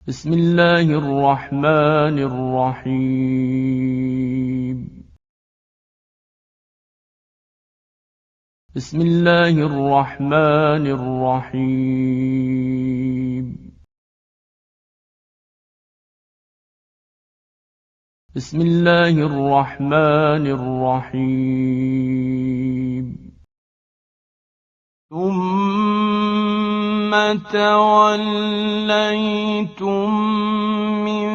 بسم الله الرحمن الرحيم. بسم الله الرحمن الرحيم. بسم الله الرحمن الرحيم. ثم توليتم من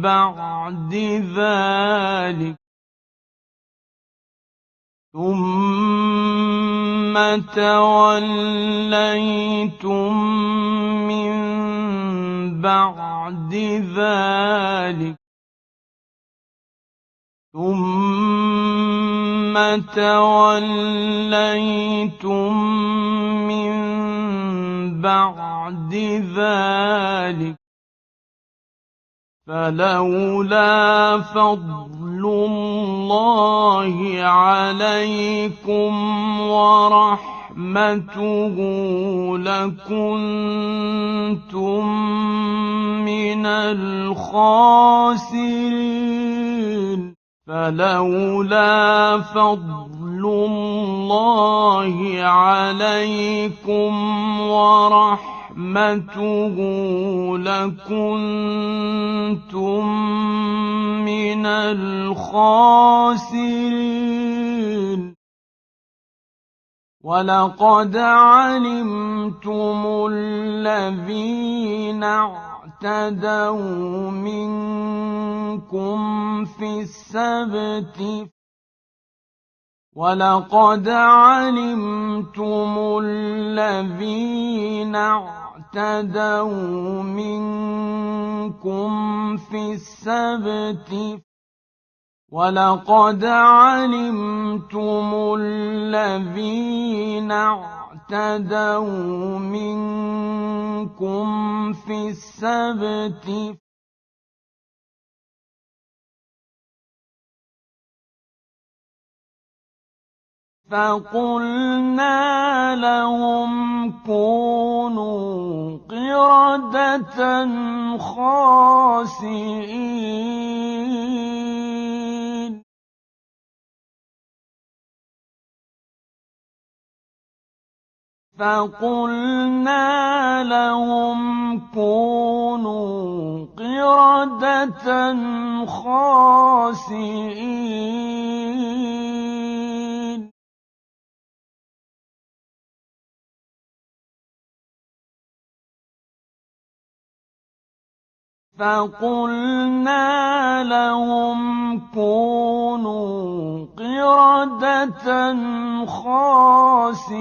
بعد ذلك ثم توليتم من بعد ذلك ثم توليتم من بعد ذلك فلولا فضل الله عليكم ورحمته لكنتم من الخاسرين. فلولا فضل الله عليكم ورحمته لكنتم من الخاسرين. ولقد علمتم الذين اعتدوا منكم في السبت ولقد علمتم الذين اعتدوا منكم في السبت ولقد علمتم الذين اعتدوا منكم في السبت فقلنا لهم كونوا قردة خاسئين. فقلنا لهم كونوا قردة خاسئين. فقلنا لهم كونوا قردة خاسئين.